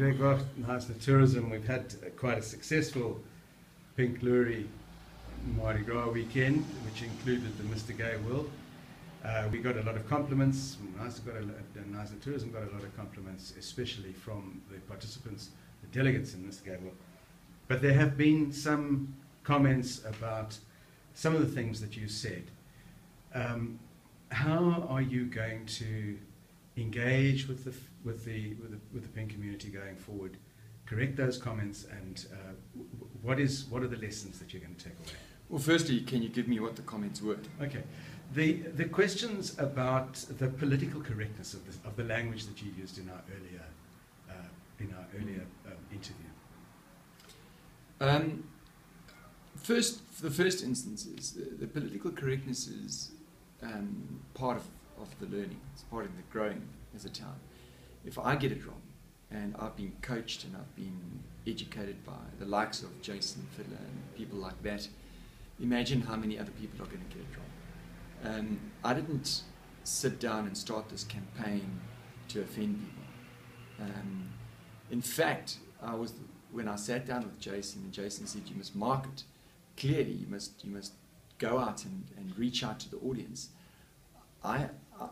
Greg Vogt, Nice Tourism. We've had quite a successful Pink Loerie Mardi Gras weekend, which included the Mr. Gay World. We got a lot of compliments. Nice Tourism got a lot of compliments, especially from the participants, the delegates in Mr. Gay World. But there have been some comments about some of the things that you said. How are you going to engage with the Pink community going forward? Correct those comments, and what are the lessons that you're going to take away? Well, firstly, can you give me what the comments were? Okay, the questions about the political correctness of the language that you used in our earlier interview. The first instance is the political correctness is part of the learning. It's part of the growing as a town. If I get it wrong, and I've been coached and I've been educated by the likes of Jason Fiddler and people like that, imagine how many other people are going to get it wrong. I didn't sit down and start this campaign to offend people. In fact, when I sat down with Jason, and Jason said, you must market. Clearly, you must go out and reach out to the audience.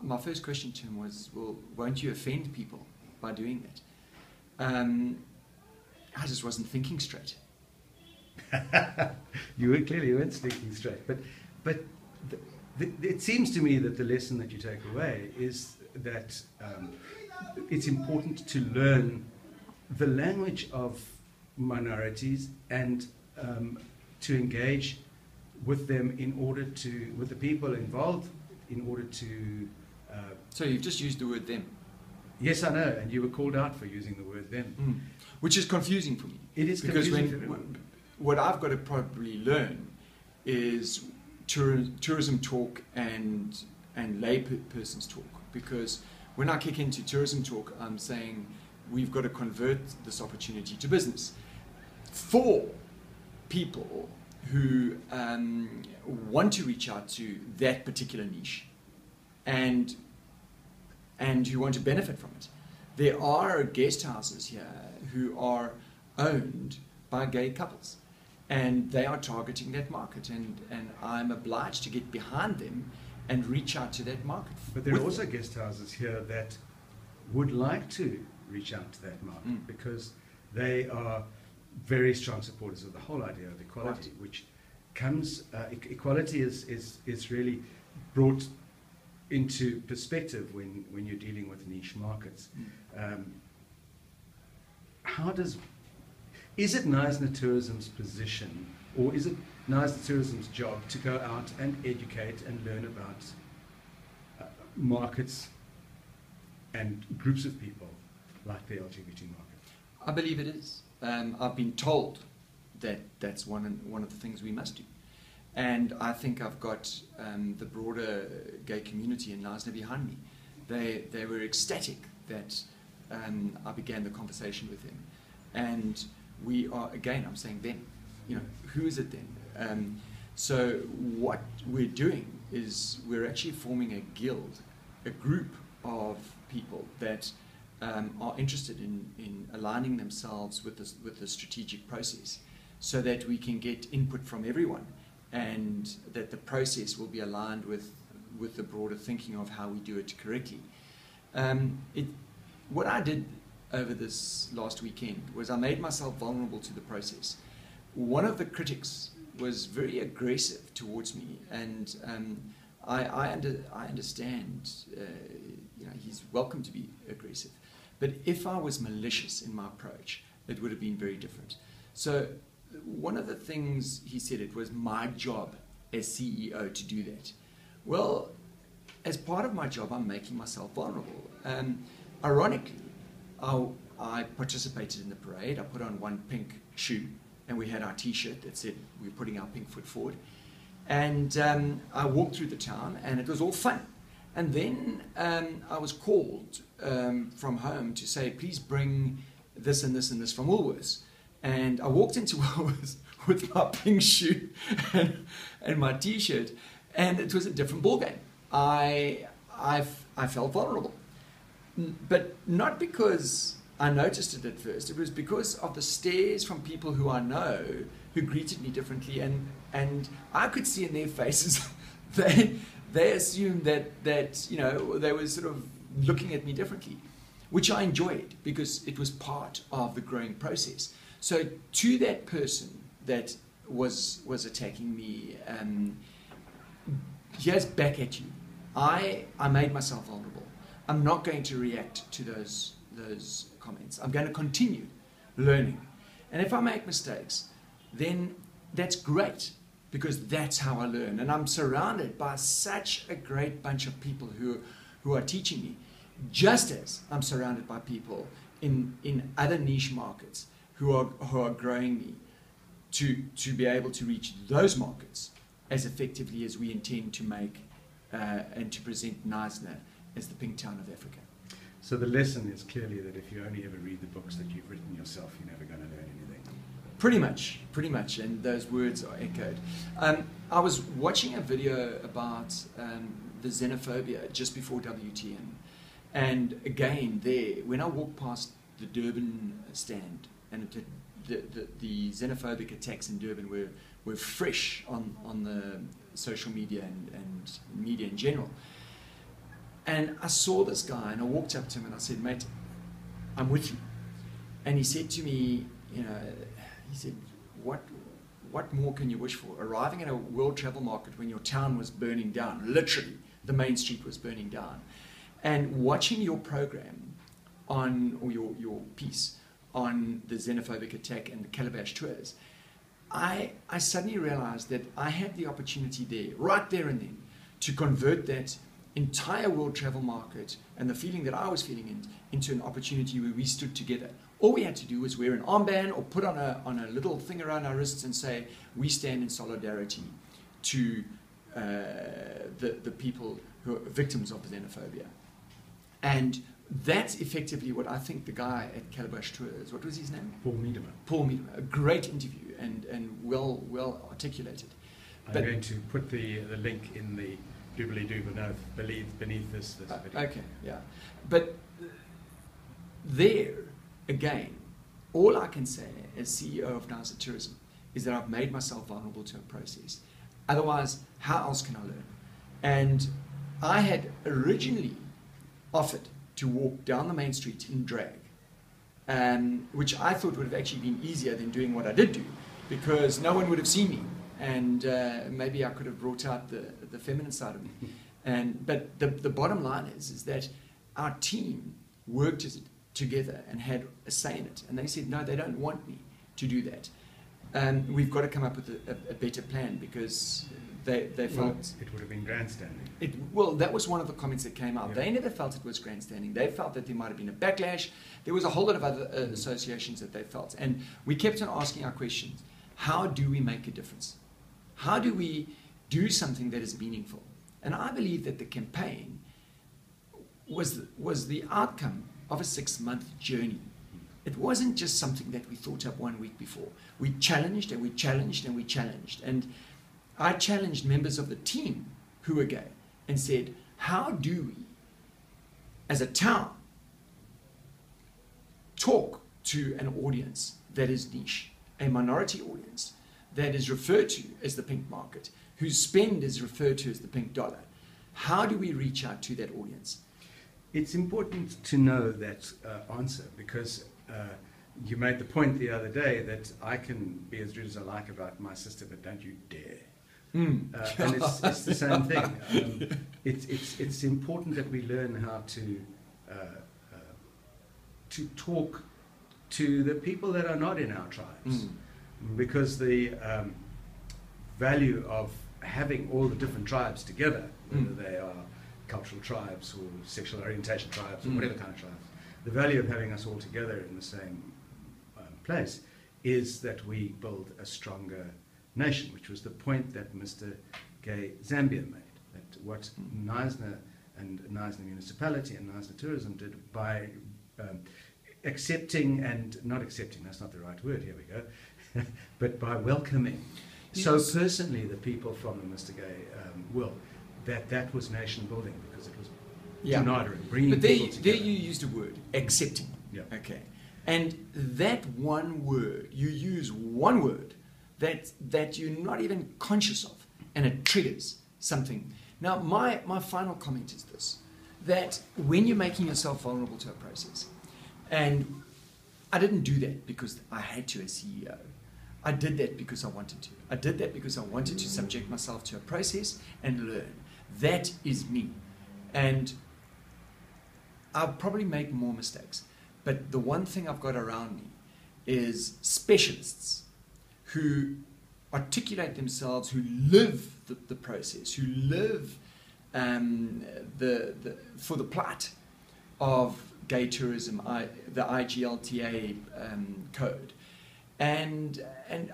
My first question to him was, well, won't you offend people by doing that? I just wasn't thinking straight. You weren't thinking straight. But it seems to me that the lesson that you take away is that it's important to learn the language of minorities and to engage with them with the people involved in order to... So you've just used the word them. Yes, I know, and you were called out for using the word them. Which is confusing for me. It is because confusing. What I've got to probably learn is tourism talk and lay person's talk. Because when I kick into tourism talk, I'm saying we've got to convert this opportunity to business for people who want to reach out to that particular niche and who want to benefit from it. There are guest houses here who are owned by gay couples, and they are targeting that market, and I'm obliged to get behind them and reach out to that market. But there are also guest houses here that would like to reach out to that market because they are very strong supporters of the whole idea of equality, right, which comes, equality is really brought into perspective when you're dealing with niche markets. Is it Knysna Tourism's position, or is it Knysna Tourism's job to go out and educate and learn about markets and groups of people like the LGBT market? I believe it is. I've been told that that's one of the things we must do. And I think I've got the broader gay community in Knysna behind me. They were ecstatic that I began the conversation with them. And we are, again, I'm saying them. You know, who is it then? So what we're doing is we're actually forming a guild, a group of people that are interested in aligning themselves with the strategic process so that we can get input from everyone, and that the process will be aligned with the broader thinking of how we do it correctly. What I did over this last weekend was I made myself vulnerable to the process. One of the critics was very aggressive towards me, and I understand, he's welcome to be aggressive. But if I was malicious in my approach, it would have been very different. So one of the things he said, it was my job as CEO to do that. Well, as part of my job, I'm making myself vulnerable. Ironically, I participated in the parade. I put on one pink shoe, and we had our T-shirt that said we were putting our pink foot forward. And I walked through the town, and it was all fun. And then I was called from home to say, please bring this and this and this from Woolworths. And I walked into Woolworths with my pink shoe and my T-shirt, and it was a different ballgame. I felt vulnerable, but not because I noticed it at first. It was because of the stares from people who I know who greeted me differently, and I could see in their faces they assumed that they were sort of looking at me differently, which I enjoyed because it was part of the growing process. So to that person that was attacking me, here's back at you. I made myself vulnerable. I'm not going to react to those comments. I'm going to continue learning. And if I make mistakes, then that's great, because that's how I learn. And I'm surrounded by such a great bunch of people who are teaching me, just as I'm surrounded by people in other niche markets who are growing me to be able to reach those markets as effectively as we intend to make and to present Knysna as the pink town of Africa. So the lesson is clearly that if you only ever read the books that you've written yourself, you're never going to learn anything. Pretty much, and those words are echoed. I was watching a video about the xenophobia just before WTN, and again there, when I walked past the Durban stand, and the xenophobic attacks in Durban were fresh on the social media and media in general. And I saw this guy, and I walked up to him and I said, "Mate, I'm with you." And he said to me, he said, what more can you wish for? Arriving at a world travel market when your town was burning down, literally, the main street was burning down, and watching your program or your piece on the xenophobic attack and the Calabash tours, I suddenly realized that I had the opportunity there, right there and then, to convert that entire world travel market and the feeling that I was feeling into an opportunity where we stood together. All we had to do was wear an armband or put on a little thing around our wrists and say, we stand in solidarity to the people who are victims of xenophobia. And that's effectively what I think the guy at Calabash Tours, what was his name? Paul Miedema. Paul Miedema, a great interview and well articulated. I'm going to put the link in the doobly-doo beneath this video. Okay, yeah. But there, again, all I can say as CEO of Knysna Tourism is that I've made myself vulnerable to a process. Otherwise, how else can I learn? And I had originally offered to walk down the main street in drag, which I thought would have actually been easier than doing what I did do, because no one would have seen me, and maybe I could have brought out the feminine side of me. But the bottom line is that our team worked together and had a say in it, and they said, no, they don't want me to do that. We've got to come up with a better plan, because they felt it would have been grandstanding. Well, that was one of the comments that came out. Yeah. They never felt it was grandstanding. They felt that there might have been a backlash. There was a whole lot of other associations that they felt. And we kept on asking our questions. How do we make a difference? How do we do something that is meaningful? And I believe that the campaign was the outcome of a 6-month journey. It wasn't just something that we thought up 1 week before. We challenged and we challenged and we challenged. And I challenged members of the team who were gay and said, how do we, as a town, talk to an audience that is niche, a minority audience that is referred to as the pink market, whose spend is referred to as the pink dollar? How do we reach out to that audience? It's important to know that answer, because you made the point the other day that I can be as rude as I like about my sister, but don't you dare. And it's the same thing. It's important that we learn how to talk to the people that are not in our tribes, because the value of having all the different tribes together, whether they are cultural tribes or sexual orientation tribes or whatever kind of tribes, the value of having us all together in the same place is that we build a stronger nation, which was the point that Mr. Gay Zambia made, that what Knysna and Knysna Municipality and Knysna Tourism did by accepting and not accepting, that's not the right word, here we go, but by welcoming so personally the people from the Mr. Gay will, that was nation building, because it was united, bringing but people together. There you used a word, accepting. Yeah. Okay. And that one word, you use one word that you're not even conscious of, and it triggers something. Now, my final comment is this, that when you're making yourself vulnerable to a process, and I didn't do that because I had to as CEO. I did that because I wanted to. I did that because I wanted to subject myself to a process and learn. That is me. And I'll probably make more mistakes. But the one thing I've got around me is specialists who articulate themselves, who live the process, who live for the plight of gay tourism, the IGLTA code. And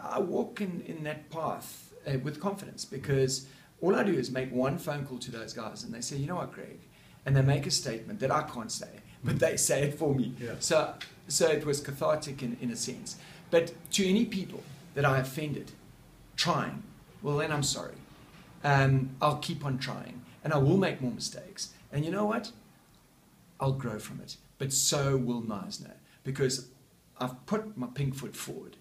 I walk in that path with confidence, because all I do is make one phone call to those guys and they say, you know what, Greg? And they make a statement that I can't say, but they say it for me. Yeah. So it was cathartic in a sense. But to any people that I offended trying, well, then I'm sorry. I'll keep on trying, and I will make more mistakes. And you know what? I'll grow from it. But so will Knysna, because I've put my pink foot forward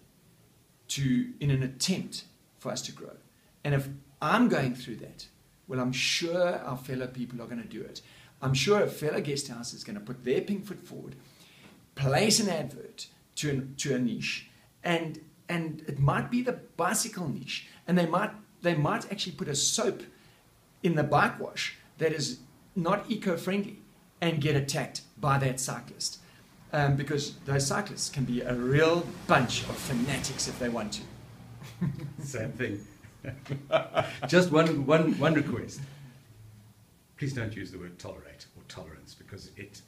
in an attempt for us to grow. And if I'm going through that, well, I'm sure our fellow people are going to do it. I'm sure a fellow guest house is going to put their pink foot forward, place an advert to a niche, and it might be the bicycle niche, and they might actually put a soap in the bike wash that is not eco-friendly and get attacked by that cyclist, because those cyclists can be a real bunch of fanatics if they want to. Same thing. Just one request. Please don't use the word tolerate or tolerance, because it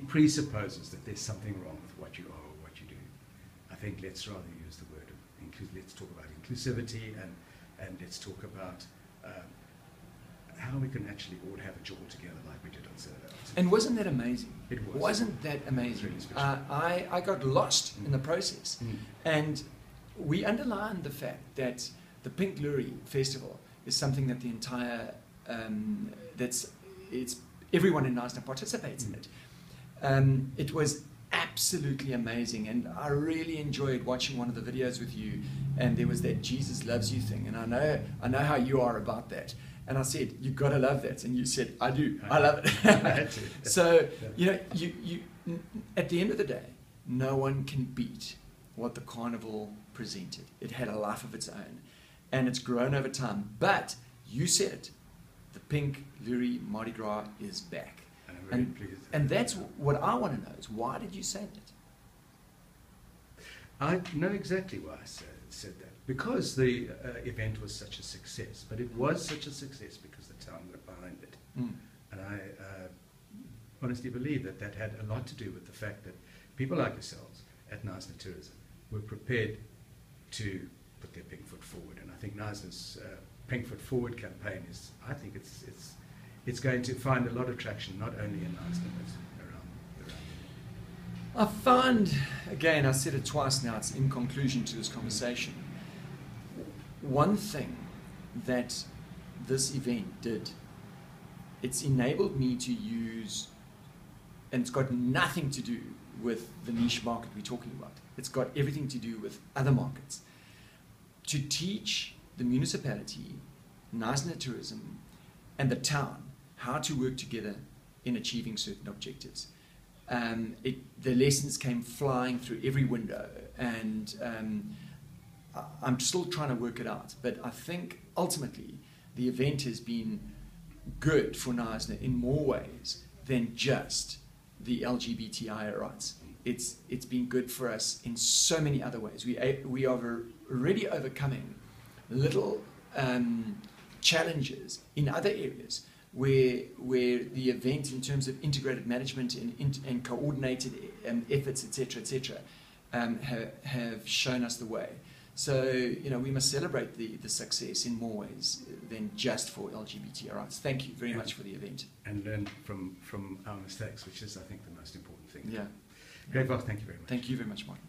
presupposes that there's something wrong with what you are or what you do. I think let's rather use the word let's talk about inclusivity, and let's talk about how we can actually all have a jaw together like we did on Saturday. And wasn't that amazing? It was. Wasn't that amazing? Really special. I got lost in the process. And we underlined the fact that the Pink Loerie Festival is something that the entire, it's everyone in Knysna participates in it. It was absolutely amazing, and I really enjoyed watching one of the videos with you, and there was that Jesus loves you thing, and I know how you are about that. And I said, you've got to love that. And you said, I do. I love it. So, you know, you at the end of the day, no one can beat what the carnival presented. It had a life of its own, and it's grown over time. But you said it, the Pink Loerie Mardi Gras is back. And that's what I want to know is, why did you say that? I know exactly why I said that. Because the event was such a success. But it was such a success because the town got behind it. And I honestly believe that had a lot to do with the fact that people like yourselves at Knysna Tourism were prepared to put their pink foot forward. And I think Knysna's Pink Foot Forward campaign is, I think it's going to find a lot of traction, not only in Knysna, but around. I find, again, I said it twice now, it's in conclusion to this conversation, one thing that this event did, it's enabled me to use, and it's got nothing to do with the niche market we're talking about, it's got everything to do with other markets, to teach the municipality, Knysna Tourism, and the town how to work together in achieving certain objectives. The lessons came flying through every window, and I'm still trying to work it out, but I think ultimately the event has been good for Knysna in more ways than just the LGBTI rights. It's been good for us in so many other ways. We are already overcoming little challenges in other areas where the event, in terms of integrated management and coordinated efforts, etc., have shown us the way. So, you know, we must celebrate the success in more ways than just for LGBTI rights. Thank you very much for the event. And learn from our mistakes, which is, I think, the most important thing. Yeah. Greg Vogt, thank you very much. Thank you very much, Martin.